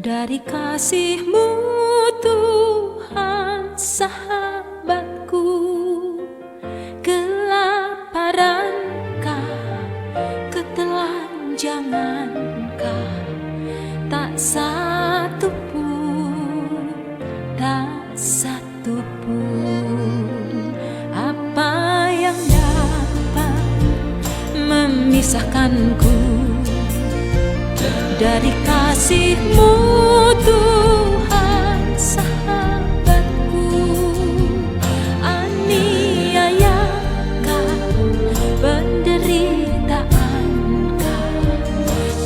Dari kasih-Mu Tuhan sahabatku, kelaparan-Kah, ketelanjangan-Kah, tak satu pun, tak satu pun. Apa yang dapat memisahkanku dari kasih-Mu Tuhan sahabatku? Aniayakah, penderitaanKah,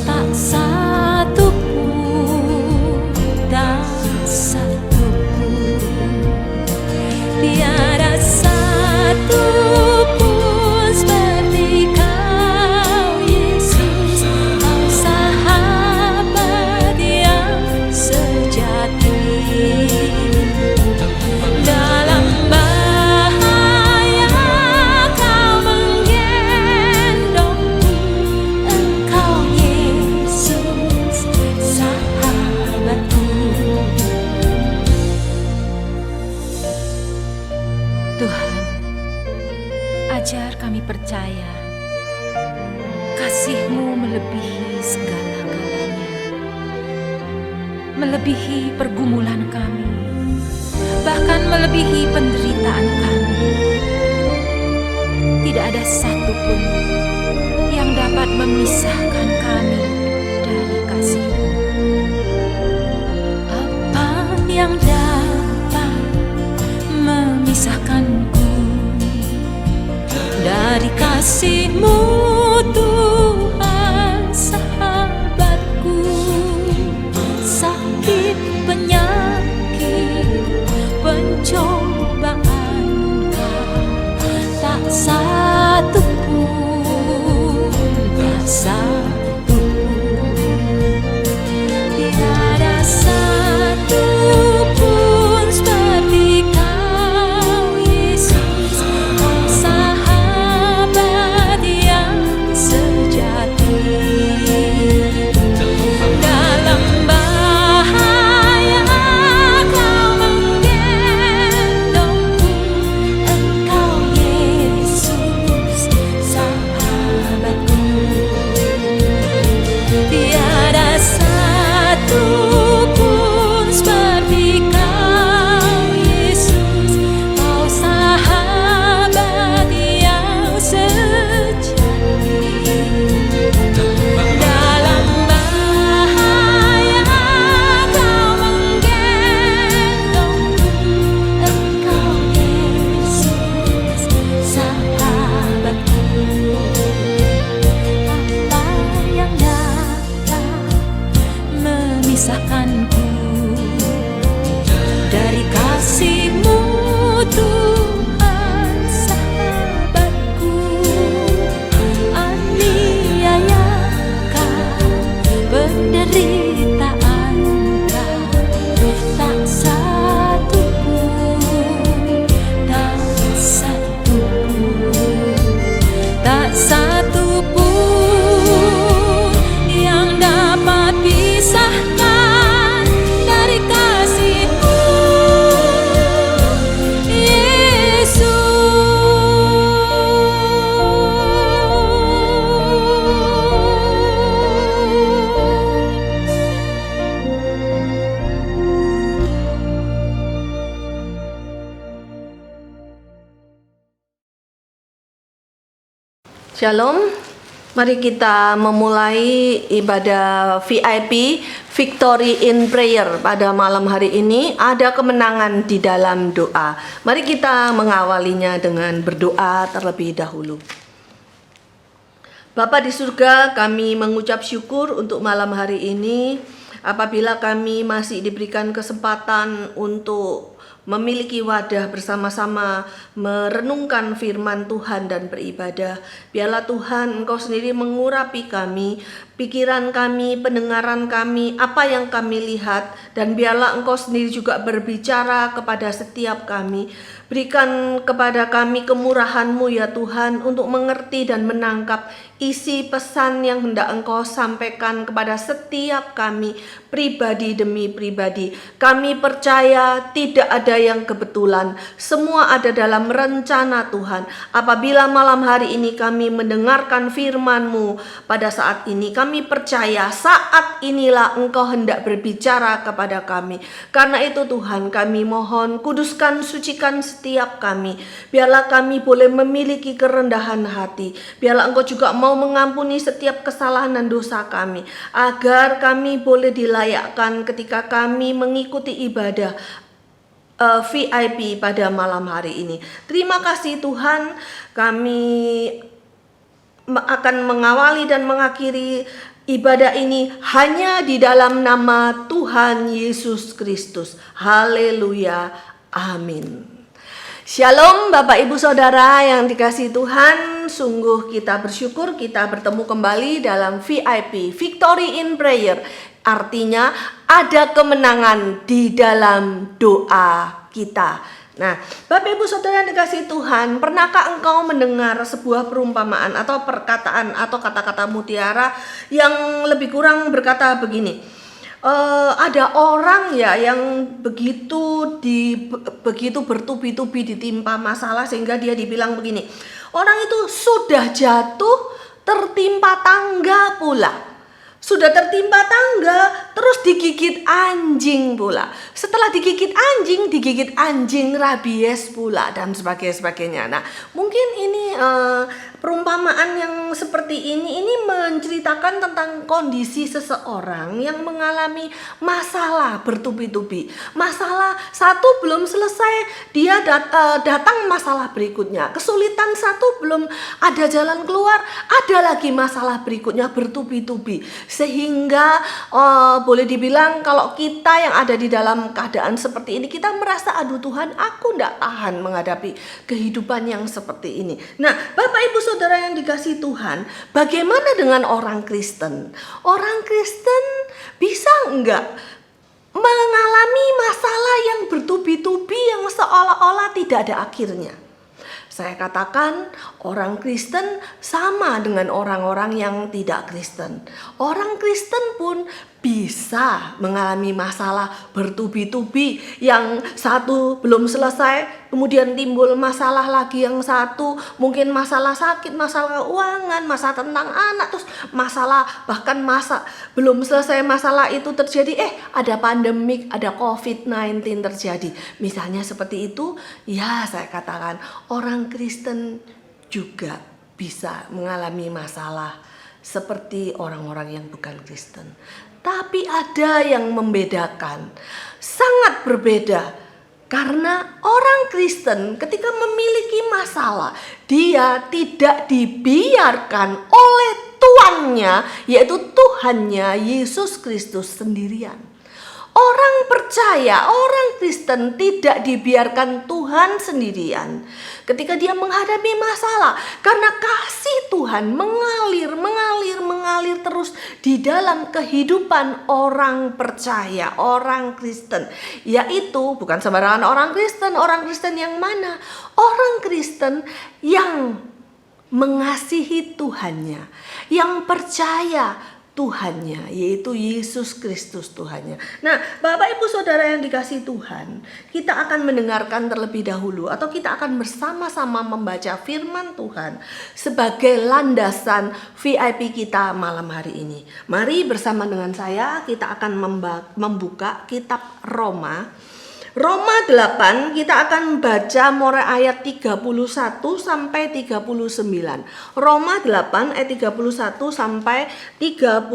tak satu pun, tak satu pun. Tiada satu pun seperti Kau, Yesus, Kau sahabat yang sejati. Dalam bahaya Kau menggendongku, Engkau Yesus sahabatku. Tuhan, ajar kami percaya kasih-Mu melebihi segala-galanya, melebihi pergumulan kami, bahkan melebihi penderitaan kami. Tidak ada satu pun yang dapat memisahkan kami dari kasih-Mu. Apa yang dapat memisahkanku dari kasih-Mu Tuhan sahabatku? Sakit, penyakit, pencobaan-Kah, tak satu pun, tak satu pun. Tiada satu pun seperti Kau, Yesus, Kau sahabat yang sejati. Dalam bahaya Kau menggendongku, Engkau Yesus sahabatku. Tiada satu pun seperti Kau, Yesus, Kau sahabat yang sejati. Dalam bahaya Kau menggendongku, Engkau Yesus sahabatku. Apa yang dapat memisahkanku dari kasih-Mu Tuhan sahabatku? Aniayakah, penderitaan-Kah, tak satu pun, tak satu pun, tak satu pun yang dapat pisahkan dari kasih-Mu, Shalom, mari kita memulai ibadah VIP Victory in Prayer pada malam hari ini. Ada kemenangan di dalam doa. Mari kita mengawalinya dengan berdoa terlebih dahulu. Bapa di surga, kami mengucap syukur untuk malam hari ini apabila kami masih diberikan kesempatan untuk memiliki wadah bersama-sama merenungkan firman Tuhan dan beribadah. Biarlah Tuhan Engkau sendiri mengurapi kami, pikiran kami, pendengaran kami, apa yang kami lihat, dan biarlah Engkau sendiri juga berbicara kepada setiap kami. Berikan kepada kami kemurahan-Mu ya Tuhan untuk mengerti dan menangkap isi pesan yang hendak Engkau sampaikan kepada setiap kami, pribadi demi pribadi. Kami percaya tidak ada yang kebetulan, semua ada dalam rencana Tuhan. Apabila malam hari ini kami mendengarkan firman-Mu pada saat ini, kami percaya saat inilah Engkau hendak berbicara kepada kami. Karena itu Tuhan, kami mohon kuduskan, sucikan setiap kami. Biarlah kami boleh memiliki kerendahan hati. Biarlah Engkau juga mau mengampuni setiap kesalahan dan dosa kami, agar kami boleh dilayakkan ketika kami mengikuti ibadah VIP pada malam hari ini. Terima kasih Tuhan, kami akan mengawali dan mengakhiri ibadah ini hanya di dalam nama Tuhan Yesus Kristus. Haleluya, amin. Shalom Bapak Ibu Saudara yang dikasihi Tuhan, sungguh kita bersyukur kita bertemu kembali dalam VIP, Victory in Prayer. Artinya ada kemenangan di dalam doa kita. Nah, Bapak Ibu Saudara yang dikasihi Tuhan, pernahkah engkau mendengar sebuah perumpamaan atau perkataan atau kata-kata mutiara yang lebih kurang berkata begini? Ada orang ya yang begitu bertubi-tubi ditimpa masalah sehingga dia dibilang begini, orang itu sudah jatuh tertimpa tangga pula. Sudah tertimpa tangga, terus digigit anjing pula. Setelah digigit anjing rabies pula dan sebagainya. Nah, mungkin ini perumpamaan yang seperti ini menceritakan tentang kondisi seseorang yang mengalami masalah bertubi-tubi. Masalah satu belum selesai, dia datang masalah berikutnya. Kesulitan satu belum ada jalan keluar, ada lagi masalah berikutnya bertubi-tubi. Sehingga boleh dibilang kalau kita yang ada di dalam keadaan seperti ini, kita merasa aduh Tuhan, aku tidak tahan menghadapi kehidupan yang seperti ini. Nah, Bapak Ibu Saudara yang dikasihi Tuhan, bagaimana dengan orang Kristen? Orang Kristen bisa enggak mengalami masalah yang bertubi-tubi yang seolah-olah tidak ada akhirnya? Saya katakan orang Kristen sama dengan orang-orang yang tidak Kristen. Orang Kristen pun bisa mengalami masalah bertubi-tubi. Yang satu belum selesai, kemudian timbul masalah lagi yang satu. Mungkin masalah sakit, masalah keuangan, masalah tentang anak, terus masalah bahkan belum selesai masalah itu terjadi, ada pandemik, ada COVID-19 terjadi. Misalnya seperti itu, ya saya katakan orang Kristen juga bisa mengalami masalah seperti orang-orang yang bukan Kristen. Tapi ada yang membedakan, sangat berbeda. Karena orang Kristen ketika memiliki masalah, dia tidak dibiarkan oleh tuannya, yaitu Tuhannya Yesus Kristus sendirian. Orang percaya, orang Kristen tidak dibiarkan Tuhan sendirian ketika dia menghadapi masalah. Karena kasih Tuhan mengalir terus di dalam kehidupan orang percaya, orang Kristen. Yaitu bukan sembarangan orang Kristen yang mana? Orang Kristen yang mengasihi Tuhannya, yang percaya Tuhannya, yaitu Yesus Kristus Tuhannya. Nah, Bapak Ibu Saudara yang dikasihi Tuhan, kita akan mendengarkan terlebih dahulu atau kita akan bersama-sama membaca firman Tuhan sebagai landasan VIP kita malam hari ini. Mari bersama dengan saya kita akan membuka kitab Roma 8, kita akan baca mulai ayat 31 sampai 39. Roma 8 ayat 31 sampai 39.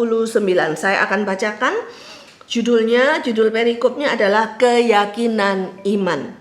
Saya akan bacakan. Judul perikopnya adalah keyakinan iman.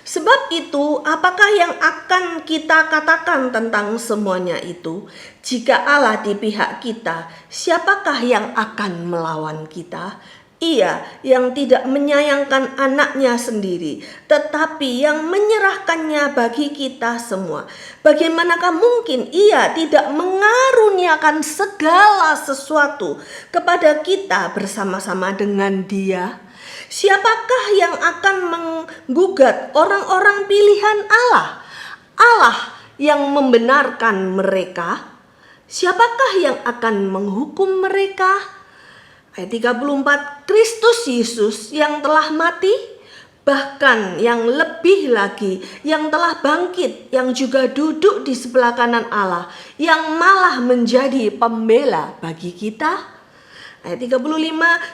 Sebab itu, apakah yang akan kita katakan tentang semuanya itu? Jika Allah di pihak kita, siapakah yang akan melawan kita? Ia yang tidak menyayangkan anaknya sendiri, tetapi yang menyerahkannya bagi kita semua. Bagaimanakah mungkin ia tidak mengaruniakan segala sesuatu kepada kita bersama-sama dengan Dia? Siapakah yang akan menggugat orang-orang pilihan Allah? Allah yang membenarkan mereka. Siapakah yang akan menghukum mereka? Ayat 34, Kristus Yesus yang telah mati, bahkan yang lebih lagi, yang telah bangkit, yang juga duduk di sebelah kanan Allah, yang malah menjadi pembela bagi kita. Ayat 35,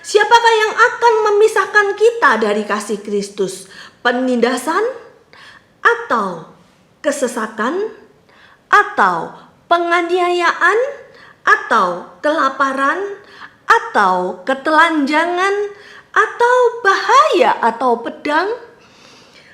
siapakah yang akan memisahkan kita dari kasih Kristus? Penindasan? Atau kesesakan? Atau penganiayaan? Atau kelaparan? Atau ketelanjangan? Atau bahaya atau pedang?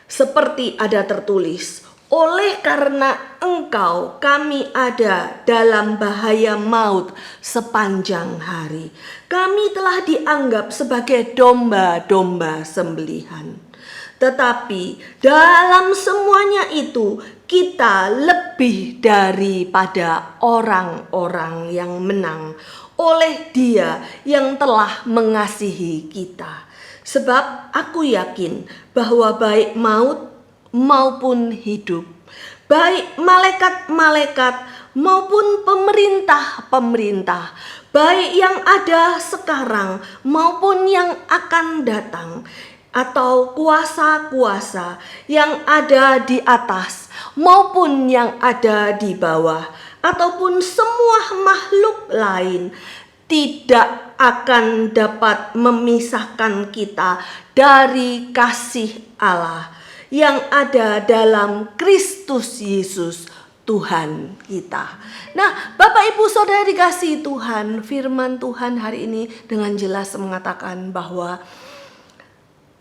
Seperti ada tertulis, oleh karena engkau kami ada dalam bahaya maut sepanjang hari. Kami telah dianggap sebagai domba-domba sembelihan. Tetapi dalam semuanya itu kita lebih daripada orang-orang yang menang oleh Dia yang telah mengasihi kita. Sebab aku yakin bahwa baik maut maupun hidup, baik malaikat-malaikat maupun pemerintah-pemerintah, baik yang ada sekarang maupun yang akan datang, atau kuasa-kuasa yang ada di atas maupun yang ada di bawah, ataupun semua makhluk lain, tidak akan dapat memisahkan kita dari kasih Allah yang ada dalam Kristus Yesus Tuhan kita. Nah, Bapak Ibu Saudara dikasihi Tuhan, firman Tuhan hari ini dengan jelas mengatakan bahwa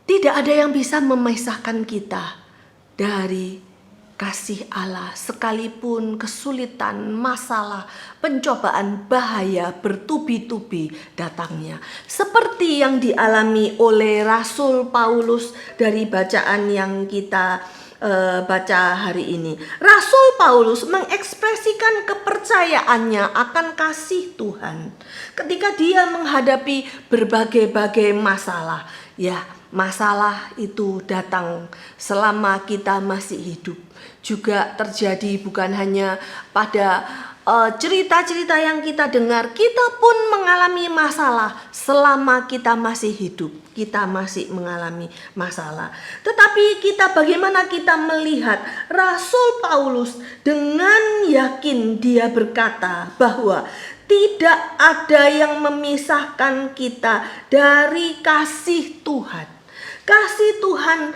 tidak ada yang bisa memisahkan kita dari kasih Allah, sekalipun kesulitan, masalah, pencobaan, bahaya bertubi-tubi datangnya. Seperti yang dialami oleh Rasul Paulus dari bacaan yang kita baca hari ini. Rasul Paulus mengekspresikan kepercayaannya akan kasih Tuhan ketika dia menghadapi berbagai-bagai masalah. Ya, masalah itu datang selama kita masih hidup. Juga terjadi bukan hanya pada cerita-cerita yang kita dengar, kita pun mengalami masalah selama kita masih hidup. Kita masih mengalami masalah. Tetapi bagaimana kita melihat Rasul Paulus dengan yakin dia berkata bahwa tidak ada yang memisahkan kita dari kasih Tuhan. Kasih Tuhan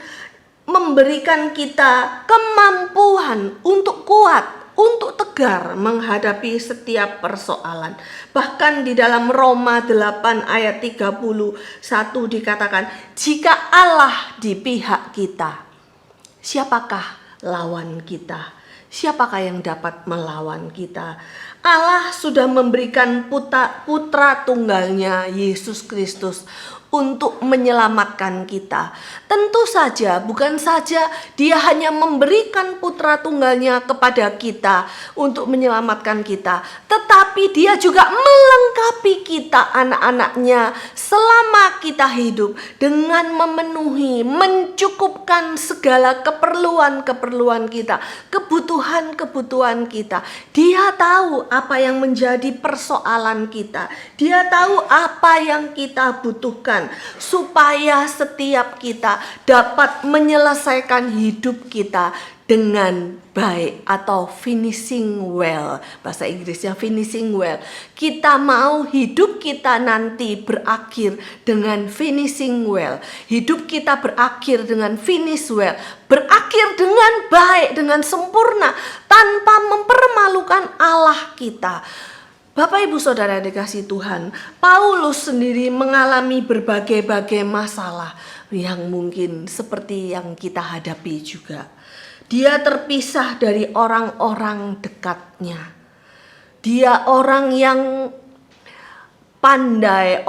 memberikan kita kemampuan untuk kuat, untuk tegar menghadapi setiap persoalan. Bahkan di dalam Roma 8 ayat 31 dikatakan, jika Allah di pihak kita, siapakah lawan kita? Siapakah yang dapat melawan kita? Allah sudah memberikan putra tunggalnya Yesus Kristus untuk menyelamatkan kita. Tentu saja bukan saja dia hanya memberikan putra tunggalnya kepada kita untuk menyelamatkan kita, tetapi dia juga melengkapi kita anak-anaknya selama kita hidup dengan memenuhi, mencukupkan segala keperluan-keperluan kita, kebutuhan-kebutuhan kita. Dia tahu apa yang menjadi persoalan kita. Dia tahu apa yang kita butuhkan supaya setiap kita dapat menyelesaikan hidup kita dengan baik atau finishing well. Bahasa Inggrisnya finishing well. Kita mau hidup kita nanti berakhir dengan finishing well. Hidup kita berakhir dengan finish well. Berakhir dengan baik, dengan sempurna, tanpa mempermalukan Allah kita. Bapak Ibu Saudara dikasihi Tuhan, Paulus sendiri mengalami berbagai-bagai masalah yang mungkin seperti yang kita hadapi juga. Dia terpisah dari orang-orang dekatnya. Dia orang yang pandai,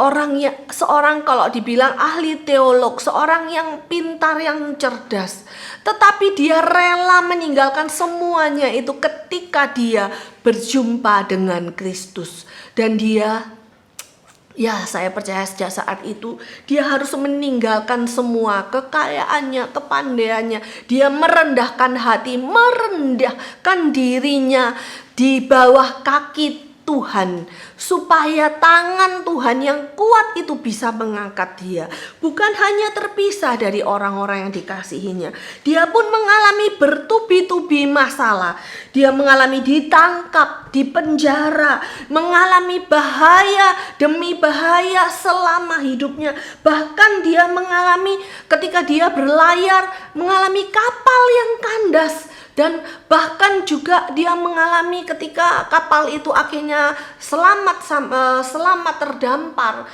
seorang kalau dibilang ahli teolog, seorang yang pintar, yang cerdas. Tetapi dia rela meninggalkan semuanya itu ketika dia berjumpa dengan Kristus. Dan dia Ya, saya percaya sejak saat itu dia harus meninggalkan semua kekayaannya, kepandaiannya. Dia merendahkan hati, merendahkan dirinya di bawah kaki Tuhan, supaya tangan Tuhan yang kuat itu bisa mengangkat dia. Bukan hanya terpisah dari orang-orang yang dikasihinya, dia pun mengalami bertubi-tubi masalah. Dia mengalami ditangkap, dipenjara, mengalami bahaya demi bahaya selama hidupnya. Bahkan dia mengalami ketika dia berlayar, mengalami kapal yang kandas. Dan bahkan juga dia mengalami ketika kapal itu akhirnya selamat terdampar.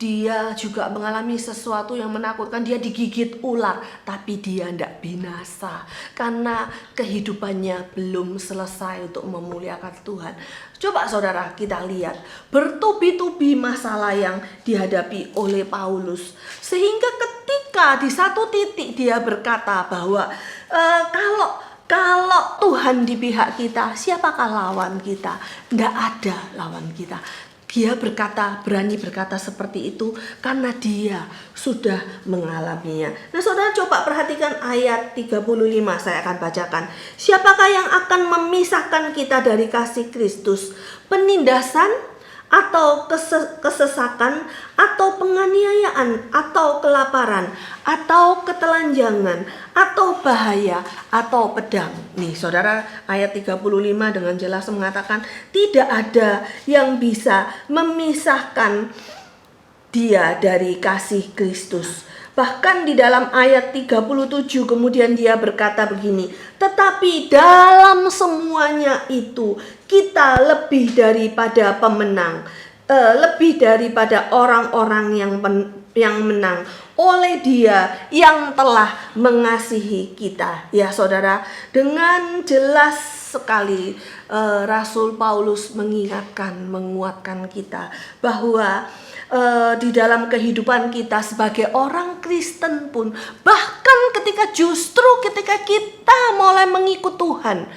Dia juga mengalami sesuatu yang menakutkan. Dia digigit ular, tapi dia tidak binasa karena kehidupannya belum selesai untuk memuliakan Tuhan. Coba saudara kita lihat bertubi-tubi masalah yang dihadapi oleh Paulus, sehingga ketika di satu titik dia berkata bahwa kalau Tuhan di pihak kita, siapakah lawan kita? Tidak ada lawan kita. Dia berani berkata seperti itu karena dia sudah mengalaminya. Nah, saudara coba perhatikan ayat 35, saya akan bacakan. Siapakah yang akan memisahkan kita dari kasih Kristus? Penindasan, atau kesesakan, atau penganiayaan, atau kelaparan, atau ketelanjangan, atau bahaya, atau pedang. Nih saudara, ayat 35 dengan jelas mengatakan tidak ada yang bisa memisahkan dia dari kasih Kristus. Bahkan di dalam ayat 37 kemudian dia berkata begini, tetapi dalam semuanya itu kita lebih daripada pemenang, lebih daripada orang-orang yang menang oleh Dia yang telah mengasihi kita. Ya saudara, dengan jelas sekali Rasul Paulus menguatkan kita bahwa di dalam kehidupan kita sebagai orang Kristen pun, bahkan ketika kita mulai mengikut Tuhan,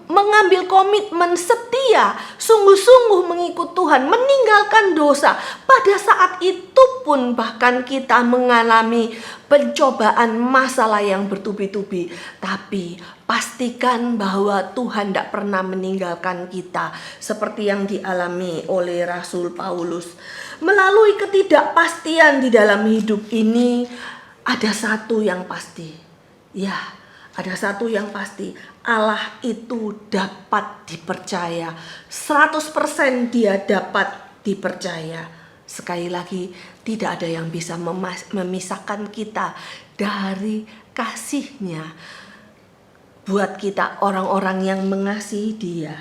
mengambil komitmen setia, sungguh-sungguh mengikut Tuhan, meninggalkan dosa, pada saat itu pun bahkan kita mengalami pencobaan masalah yang bertubi-tubi. Tapi pastikan bahwa Tuhan tidak pernah meninggalkan kita seperti yang dialami oleh Rasul Paulus. Melalui ketidakpastian di dalam hidup ini, ada satu yang pasti. Ya, ada satu yang pasti. Allah itu dapat dipercaya. 100% dia dapat dipercaya. Sekali lagi, tidak ada yang bisa memisahkan kita dari kasih-Nya. Buat kita orang-orang yang mengasihi Dia,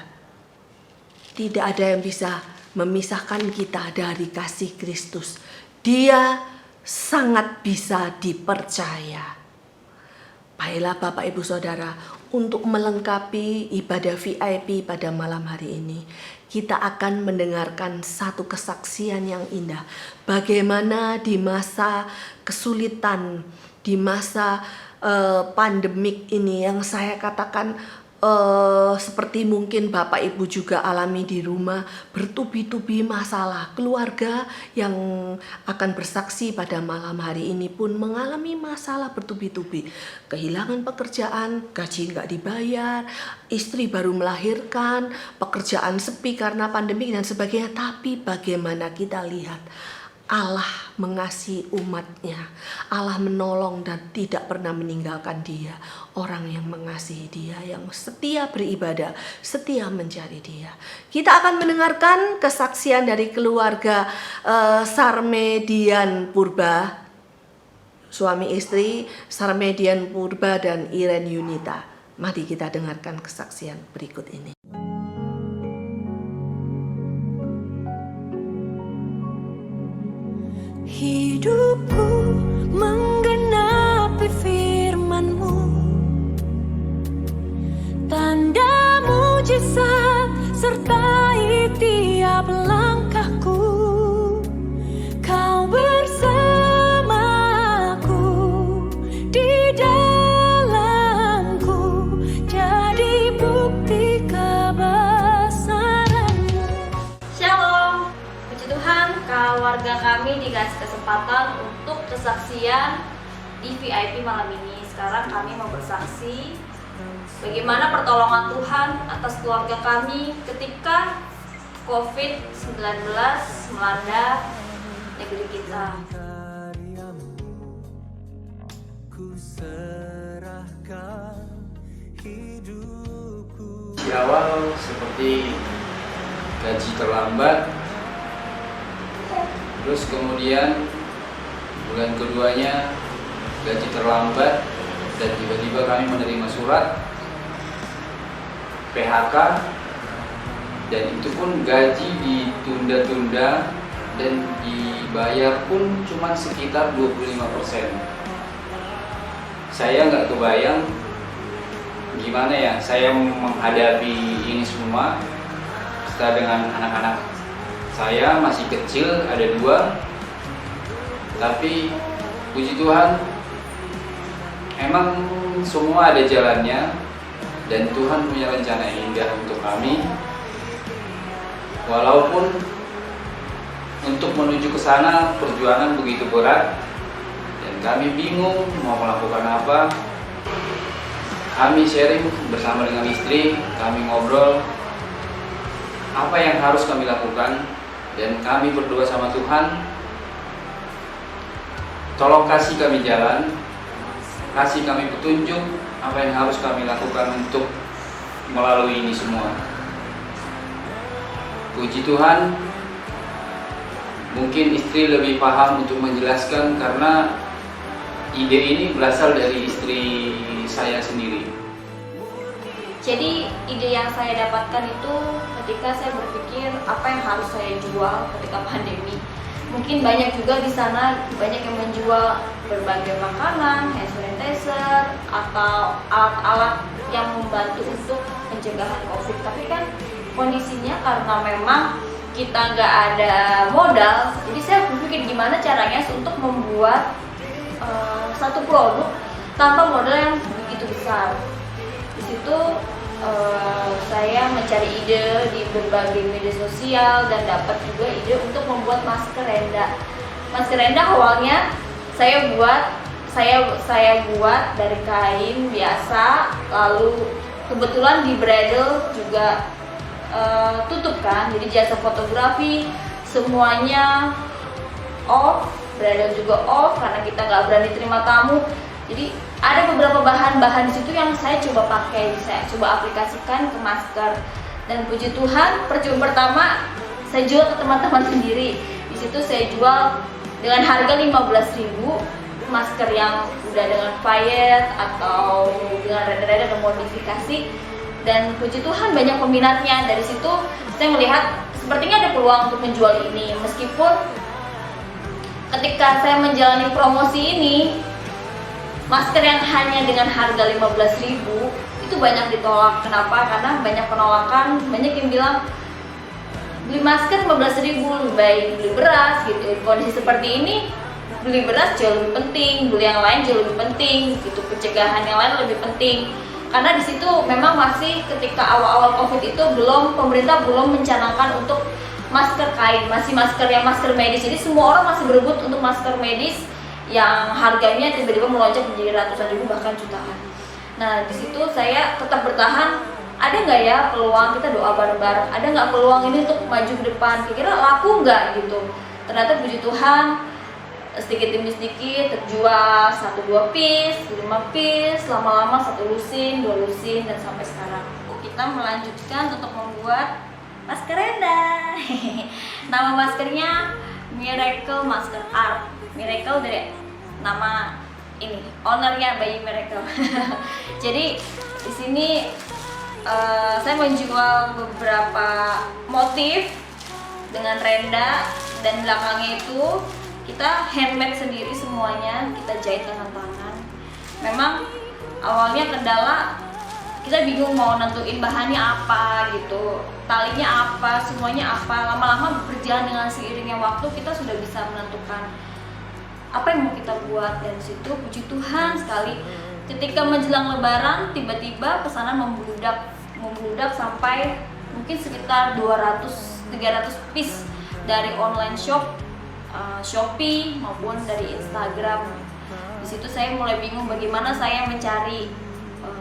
tidak ada yang bisa memisahkan kita dari kasih Kristus. Dia sangat bisa dipercaya. Baiklah Bapak Ibu Saudara, untuk melengkapi ibadah VIP pada malam hari ini, kita akan mendengarkan satu kesaksian yang indah. Bagaimana di masa kesulitan, di masa pandemik ini yang saya katakan seperti mungkin Bapak Ibu juga alami di rumah, bertubi-tubi masalah. Keluarga yang akan bersaksi pada malam hari ini pun mengalami masalah bertubi-tubi. Kehilangan pekerjaan, gaji nggak dibayar, istri baru melahirkan, pekerjaan sepi karena pandemi dan sebagainya. Tapi bagaimana kita lihat, Allah mengasihi umat-Nya. Allah menolong dan tidak pernah meninggalkan dia. Orang yang mengasihi Dia, yang setia beribadah, setia mencari Dia. Kita akan mendengarkan kesaksian dari keluarga Sarmedian Purba, suami istri Sarmedian Purba dan Iren Yunita. Mari kita dengarkan kesaksian berikut ini. Hidupku menggenapi firman-Mu, tanda mujizat sertai tiap langkahku. Kau bersamaku di dalamku, jadi bukti warga kami dikasih kesempatan untuk kesaksian di VIP malam ini. Sekarang kami mau bersaksi bagaimana pertolongan Tuhan atas keluarga kami ketika COVID-19 melanda negeri kita. Di awal seperti gaji terlambat, terus kemudian bulan keduanya gaji terlambat, dan tiba-tiba kami menerima surat PHK, dan itu pun gaji ditunda-tunda dan dibayar pun cuma sekitar 25%. Saya nggak kebayang gimana ya saya menghadapi ini semua setelah dengan anak-anak saya masih kecil, ada 2, tapi puji Tuhan emang semua ada jalannya dan Tuhan punya rencana yang indah untuk kami. Walaupun untuk menuju ke sana perjuangan begitu berat dan kami bingung mau melakukan apa. Kami sharing bersama dengan istri, kami ngobrol apa yang harus kami lakukan, dan kami berdoa sama Tuhan, tolong kasih kami jalan, kasih kami petunjuk apa yang harus kami lakukan untuk melalui ini semua. Puji Tuhan, mungkin istri lebih paham untuk menjelaskan karena ide ini berasal dari istri saya sendiri. Jadi ide yang saya dapatkan itu ketika saya berpikir apa yang harus saya jual ketika pandemi. Mungkin banyak juga di sana banyak yang menjual berbagai makanan, hand sanitizer atau alat-alat yang membantu untuk pencegahan COVID. Tapi kan kondisinya karena memang kita nggak ada modal, jadi saya berpikir gimana caranya untuk membuat satu produk tanpa modal yang begitu besar. Di situ saya mencari ide di berbagai media sosial dan dapat juga ide untuk membuat masker renda. Masker renda awalnya saya buat dari kain biasa, lalu kebetulan di bridal juga tutup kan, jadi jasa fotografi semuanya off, bridal juga off karena kita nggak berani terima tamu. Jadi ada beberapa bahan-bahan di situ yang saya coba pakai, saya coba aplikasikan ke masker, dan puji Tuhan percuma pertama saya jual ke teman-teman sendiri. Di situ saya jual dengan harga 15.000 masker yang udah dengan payet atau dengan reda-reda dan modifikasi, dan puji Tuhan banyak peminatnya. Dari situ saya melihat sepertinya ada peluang untuk menjual ini, meskipun ketika saya menjalani promosi ini, masker yang hanya dengan harga 15.000 itu banyak ditolak. Kenapa? Karena banyak penolakan, banyak yang bilang beli masker 15.000 lebih baik beli beras gitu. Kondisi seperti ini beli beras jauh lebih penting, beli yang lain jauh lebih penting gitu, pencegahan yang lain lebih penting. Karena di situ memang masih ketika awal-awal COVID itu pemerintah belum mencanangkan untuk masker kain, masih masker yang masker medis. Jadi semua orang masih berebut untuk masker medis yang harganya tiba-tiba melonjak menjadi ratusan ribu bahkan jutaan. Nah di situ saya tetap bertahan. Ada nggak ya peluang, kita doa bareng-bareng, ada nggak peluang ini untuk maju ke depan, kira-kira laku nggak gitu. Ternyata puji Tuhan sedikit demi sedikit terjual 1-2 piece, 5 piece, lama-lama 1 lusin, 2 lusin, dan sampai sekarang kita melanjutkan untuk membuat masker renda. Nama maskernya Miracle Masker Art. Miracle dari nama ini, ownernya Bayi Miracle. Jadi di sini saya menjual beberapa motif dengan renda, dan belakangnya itu kita handmade sendiri semuanya, kita jahit dengan tangan. Memang awalnya kendala, kita bingung mau nentuin bahannya apa gitu, talinya apa, semuanya apa. Lama-lama berjalan dengan seiringnya waktu, kita sudah bisa menentukan apa yang mau kita buat. Dan situ puji Tuhan sekali, ketika menjelang lebaran tiba-tiba pesanan membludak sampai mungkin sekitar 200-300 piece dari online shop Shopee maupun dari Instagram. Di situ saya mulai bingung bagaimana saya mencari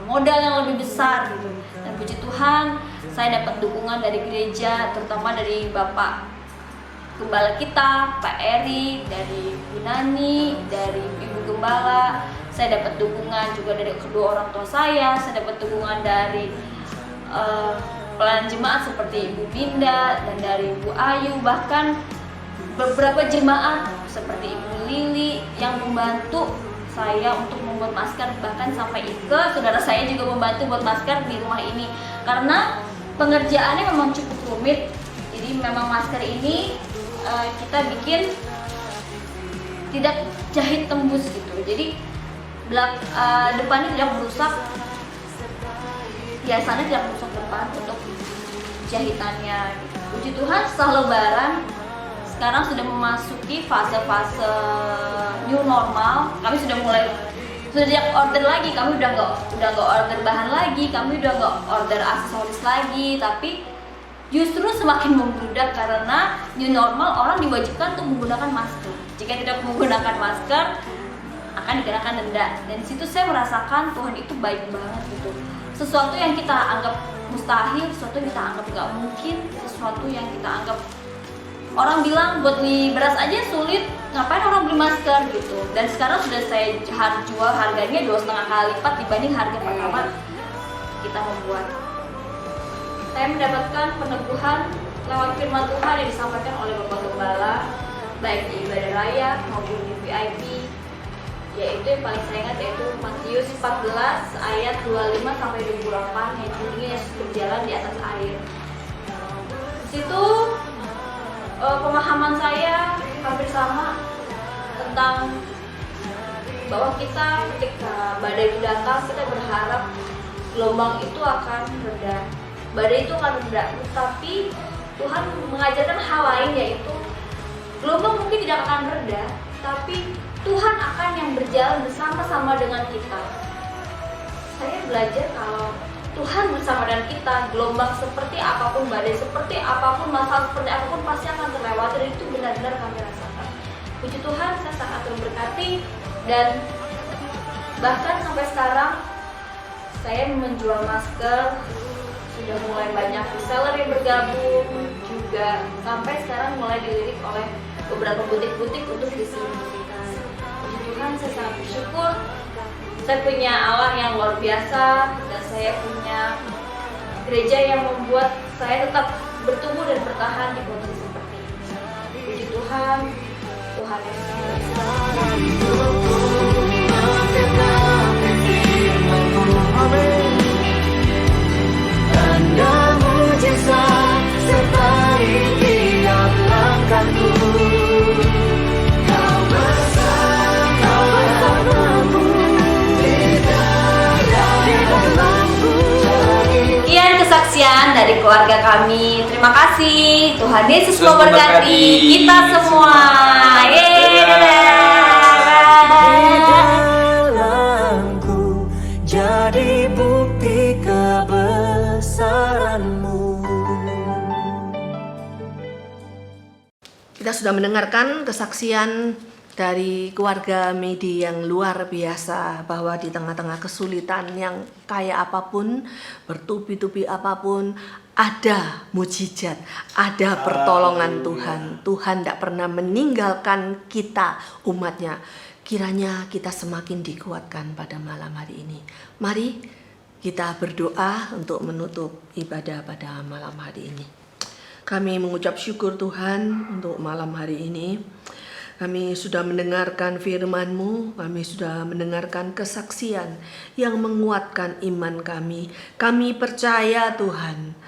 modal yang lebih besar gitu. Dan puji Tuhan, saya dapat dukungan dari gereja, terutama dari Bapak Gembala kita, Pak Eri, dari Bu Nani, dari Ibu Gembala. Saya dapat dukungan juga dari kedua orang tua saya dapat dukungan dari pelayan jemaat seperti Ibu Binda dan dari Bu Ayu, bahkan beberapa jemaat seperti Ibu Lili yang membantu saya untuk membuat masker, bahkan sampai ke saudara saya juga membantu buat masker di rumah ini karena pengerjaannya memang cukup rumit. Jadi memang masker ini kita bikin tidak jahit tembus gitu, jadi depannya tidak merusak, biasanya tidak merusak depan untuk jahitannya gitu. Puji Tuhan, setelah Lebaran sekarang sudah memasuki fase-fase new normal. Kami sudah order lagi. Kami udah nggak order bahan lagi, kami udah nggak order aksesoris lagi, tapi justru semakin membludak karena new normal, orang diwajibkan untuk menggunakan masker. Jika tidak menggunakan masker akan dikenakan denda. Dan di situ saya merasakan Tuhan itu baik banget gitu. Sesuatu yang kita anggap mustahil, sesuatu yang kita anggap nggak mungkin, sesuatu yang kita anggap orang bilang buat beli beras aja sulit, ngapain orang beli masker gitu. Dan sekarang sudah saya jual harganya 2,5 kali lipat dibanding harga pertama kita membuat. Saya mendapatkan peneguhan lewat firman Tuhan yang disampaikan oleh Bapak Gembala, baik di ibadah raya maupun di VIP, yaitu yang paling saya ingat yaitu Matius 14 ayat 25 sampai 28 yang judulnya Yesus berjalan di atas air. Di situ pemahaman saya hampir sama tentang bahwa kita ketika badai itu datang, kita berharap gelombang itu akan reda, badai itu akan reda, tapi Tuhan mengajarkan hal lain, yaitu gelombang mungkin tidak akan reda, tapi Tuhan akan yang berjalan bersama-sama dengan kita. Saya belajar kalau Tuhan bersama dengan kita, gelombang seperti apapun, badai seperti apapun, masalah seperti apapun pasti akan terlewati, dan itu benar-benar kami rasakan. Puji Tuhan, saya sangat terberkati, dan bahkan sampai sekarang saya menjual masker, sudah mulai banyak reseller yang bergabung, juga sampai sekarang mulai dilirik oleh beberapa butik-butik untuk distribusikan. Puji Tuhan, saya sangat bersyukur. Saya punya Allah yang luar biasa, dan saya punya gereja yang membuat saya tetap bertumbuh dan bertahan di kondisi seperti ini. Puji Tuhan, Tuhan Yesus. Tanda mujizat sertai tiap langkahku. Kau bersamaku di dalamku. Sekian kesaksian dari keluarga kami. Terima kasih. Tuhan Yesus memberkati kita semua. Dalamku jadi bukti kebesaranmu. Kita sudah mendengarkan kesaksian dari keluarga Medi yang luar biasa, bahwa di tengah-tengah kesulitan yang kayak apapun, bertubi-tubi apapun, ada mujizat, ada pertolongan Tuhan. Tuhan tidak pernah meninggalkan kita, umatnya. Kiranya kita semakin dikuatkan pada malam hari ini. Mari kita berdoa untuk menutup ibadah pada malam hari ini. Kami mengucap syukur Tuhan untuk malam hari ini. Kami sudah mendengarkan firman-Mu, kami sudah mendengarkan kesaksian yang menguatkan iman kami. Kami percaya Tuhan,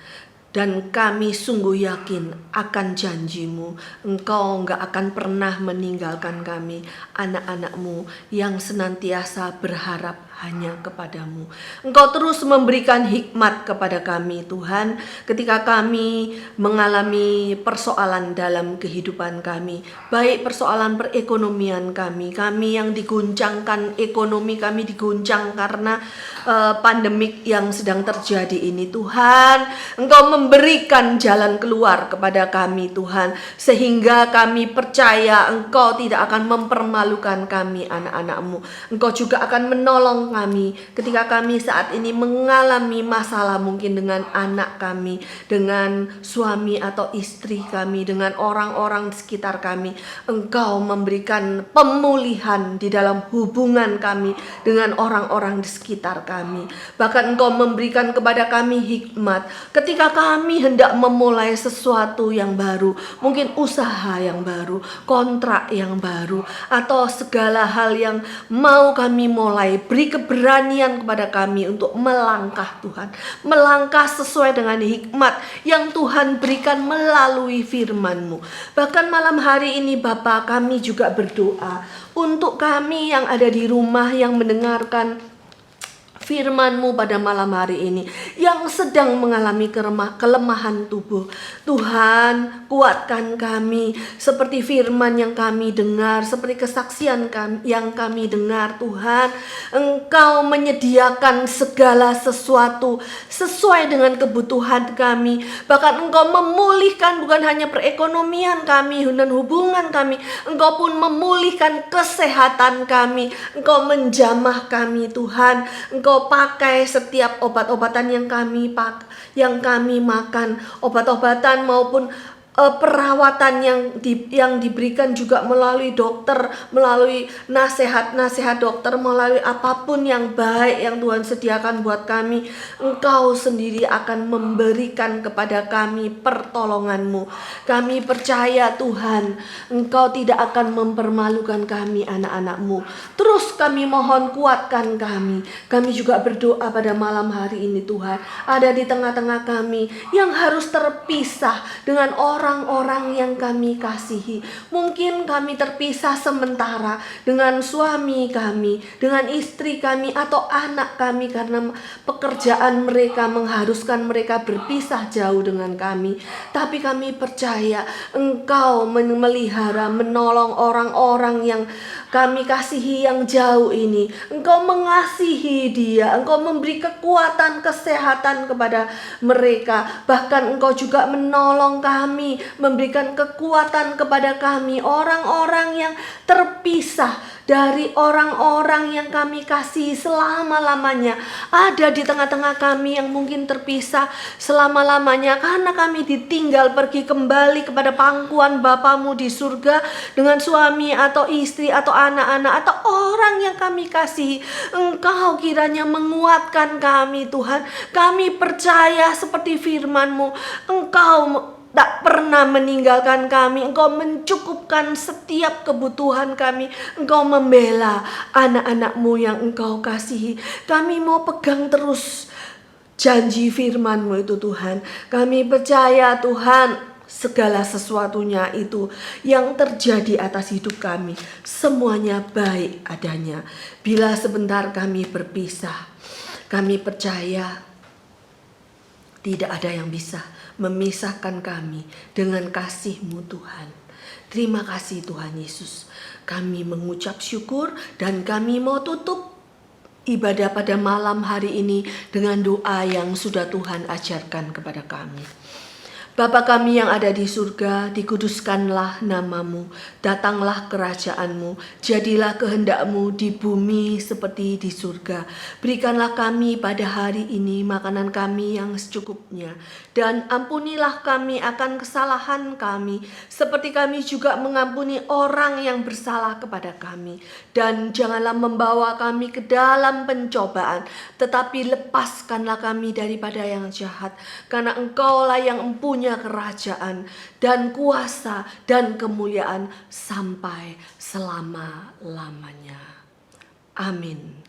dan kami sungguh yakin akan janji-Mu. Engkau enggak akan pernah meninggalkan kami, anak-anak-Mu yang senantiasa berharap hanya kepadamu. Engkau terus memberikan hikmat kepada kami Tuhan, ketika kami mengalami persoalan dalam kehidupan kami, baik persoalan perekonomian kami yang diguncangkan, ekonomi kami diguncang karena pandemik yang sedang terjadi ini Tuhan. Engkau memberikan jalan keluar kepada kami Tuhan, sehingga kami percaya Engkau tidak akan mempermalukan kami anak-anak-Mu. Engkau juga akan menolong kami ketika kami saat ini mengalami masalah mungkin dengan anak kami, dengan suami atau istri kami, dengan orang-orang di sekitar kami. Engkau memberikan pemulihan di dalam hubungan kami dengan orang-orang di sekitar kami. Bahkan Engkau memberikan kepada kami hikmat ketika kami hendak memulai sesuatu yang baru, mungkin usaha yang baru, kontrak yang baru, atau segala hal yang mau kami mulai. Beri keberanian kepada kami untuk melangkah Tuhan, melangkah sesuai dengan hikmat yang Tuhan berikan melalui firman-Mu. Bahkan malam hari ini Bapa, kami juga berdoa untuk kami yang ada di rumah yang mendengarkan firman-Mu pada malam hari ini, yang sedang mengalami kelemahan tubuh. Tuhan, kuatkan kami seperti firman yang kami dengar, seperti kesaksian yang kami dengar. Tuhan, Engkau menyediakan segala sesuatu sesuai dengan kebutuhan kami. Bahkan Engkau memulihkan bukan hanya perekonomian kami dan hubungan kami, Engkau pun memulihkan kesehatan kami. Engkau menjamah kami Tuhan. Engkau pakai setiap obat-obatan yang kami makan, obat-obatan maupun perawatan yang diberikan juga melalui dokter, melalui nasihat dokter, melalui apapun yang baik yang Tuhan sediakan buat kami. Engkau sendiri akan memberikan kepada kami pertolongan-Mu. Kami percaya Tuhan, Engkau tidak akan mempermalukan kami anak-anak-Mu. Terus kami mohon kuatkan kami. Kami juga berdoa pada malam hari ini Tuhan, ada di tengah-tengah kami yang harus terpisah dengan orang-orang yang kami kasihi. Mungkin kami terpisah sementara dengan suami kami, dengan istri kami, atau anak kami karena pekerjaan mereka mengharuskan mereka berpisah jauh dengan kami. Tapi kami percaya Engkau memelihara, menolong orang-orang yang kami kasihi yang jauh ini. Engkau mengasihi dia, Engkau memberi kekuatan, kesehatan kepada mereka. Bahkan Engkau juga menolong kami, memberikan kekuatan kepada kami, orang-orang yang terpisah dari orang-orang yang kami kasihi selama-lamanya. Ada di tengah-tengah kami yang mungkin terpisah selama-lamanya karena kami ditinggal pergi kembali kepada pangkuan Bapamu di surga dengan suami atau istri atau anak-anak atau orang yang kami kasihi. Engkau kiranya menguatkan kami Tuhan. Kami percaya seperti firman-Mu, Engkau tak pernah meninggalkan kami. Engkau mencukupkan setiap kebutuhan kami. Engkau membela anak-anak-Mu yang Engkau kasihi. Kami mau pegang terus janji firman-Mu itu Tuhan. Kami percaya Tuhan, segala sesuatunya itu yang terjadi atas hidup kami, semuanya baik adanya. Bila sebentar kami berpisah, kami percaya tidak ada yang bisa memisahkan kami dengan kasih-Mu Tuhan. Terima kasih Tuhan Yesus. Kami mengucap syukur dan kami mau tutup ibadah pada malam hari ini dengan doa yang sudah Tuhan ajarkan kepada kami. Bapa kami yang ada di surga, dikuduskanlah nama-Mu, datanglah kerajaan-Mu, jadilah kehendak-Mu di bumi seperti di surga. Berikanlah kami pada hari ini makanan kami yang secukupnya, dan ampunilah kami akan kesalahan kami, seperti kami juga mengampuni orang yang bersalah kepada kami. Dan janganlah membawa kami ke dalam pencobaan, tetapi lepaskanlah kami daripada yang jahat, karena Engkaulah yang mempunyai kerajaan dan kuasa dan kemuliaan sampai selama-lamanya. Amin.